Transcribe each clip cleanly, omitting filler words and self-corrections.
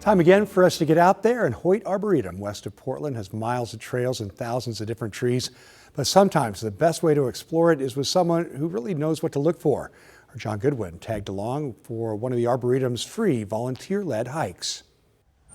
Time again for us to get out there, and Hoyt Arboretum, west of Portland, has miles of trails and thousands of different trees. But sometimes the best way to explore it is with someone who really knows what to look for. Our John Goodwin tagged along for one of the Arboretum's free volunteer-led hikes.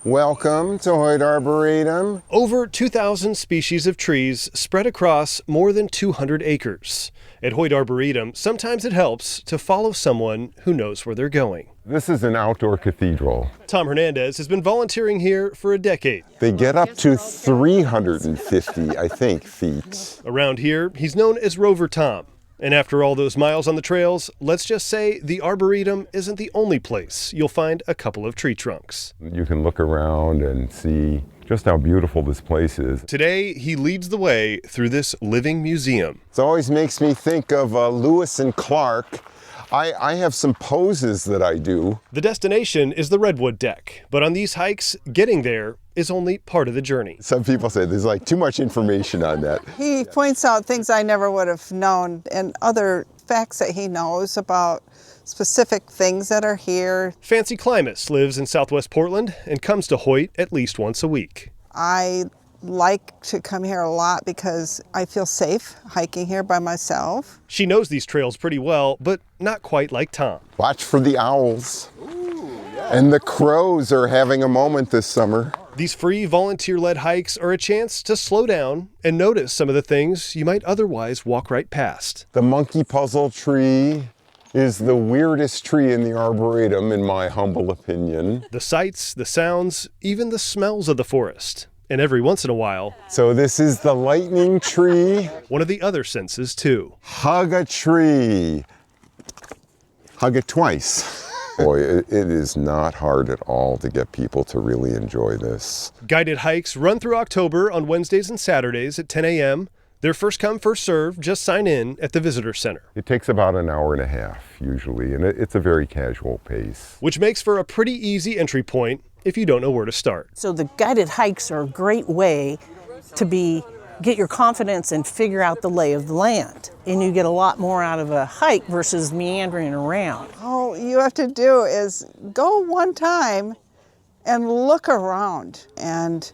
Welcome to Hoyt Arboretum. Over 2,000 species of trees spread across more than 200 acres. At Hoyt Arboretum, sometimes it helps to follow someone who knows where they're going. This is an outdoor cathedral. Tom Hernandez has been volunteering here for a decade. They get up to 350, I think, feet. Around here, he's known as Rover Tom. And after all those miles on the trails, let's just say the Arboretum isn't the only place you'll find a couple of tree trunks. You can look around and see just how beautiful this place is. Today, he leads the way through this living museum. It always makes me think of Lewis and Clark. I have some poses that I do. The destination is the Redwood Deck, but on these hikes, getting there is only part of the journey. Some people say there's like too much information on that. He points out things I never would have known and other facts that he knows about specific things that are here. Fancy Climas lives in Southwest Portland and comes to Hoyt at least once a week. I like to come here a lot because I feel safe hiking here by myself. She knows these trails pretty well, but not quite like Tom. Watch for the owls. Ooh, yeah. And the crows are having a moment this summer. These free volunteer-led hikes are a chance to slow down and notice some of the things you might otherwise walk right past. The monkey puzzle tree is the weirdest tree in the Arboretum, in my humble opinion. The sights, the sounds, even the smells of the forest. And every once in a while... So this is the lightning tree. One of the other senses, too. Hug a tree. Hug it twice. Boy, it is not hard at all to get people to really enjoy this. Guided hikes run through October on Wednesdays and Saturdays at 10 a.m. They're first come, first served. Just sign in at the Visitor Center. It takes about an hour and a half, usually, and it's a very casual pace. Which makes for a pretty easy entry point if you don't know where to start. So the guided hikes are a great way to get your confidence and figure out the lay of the land. And you get a lot more out of a hike versus meandering around. All you have to do is go one time and look around and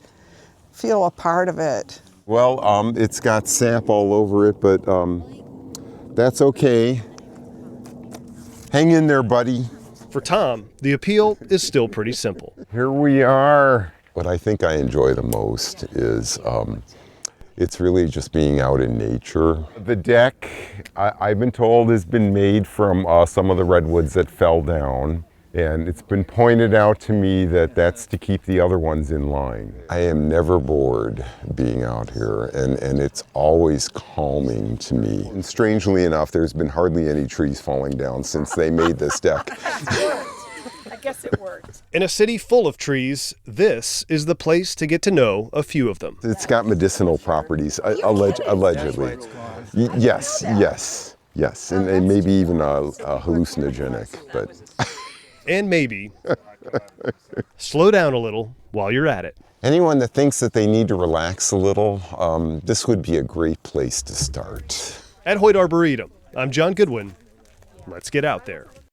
feel a part of it. Well, it's got sap all over it, but that's okay. Hang in there, buddy. For Tom, the appeal is still pretty simple. Here we are. What I think I enjoy the most is it's really just being out in nature. The deck, I've been told, has been made from some of the redwoods that fell down. And it's been pointed out to me that that's to keep the other ones in line. I am never bored being out here, and it's always calming to me. And strangely enough, there's been hardly any trees falling down since they made this deck. I guess it worked. In a city full of trees, this is the place to get to know a few of them. It's got medicinal properties, allegedly. Yes, and maybe even hallucinogenic, but... And maybe slow down a little while you're at it. Anyone that thinks that they need to relax a little, this would be a great place to start. At Hoyt Arboretum, I'm John Goodwin. Let's get out there.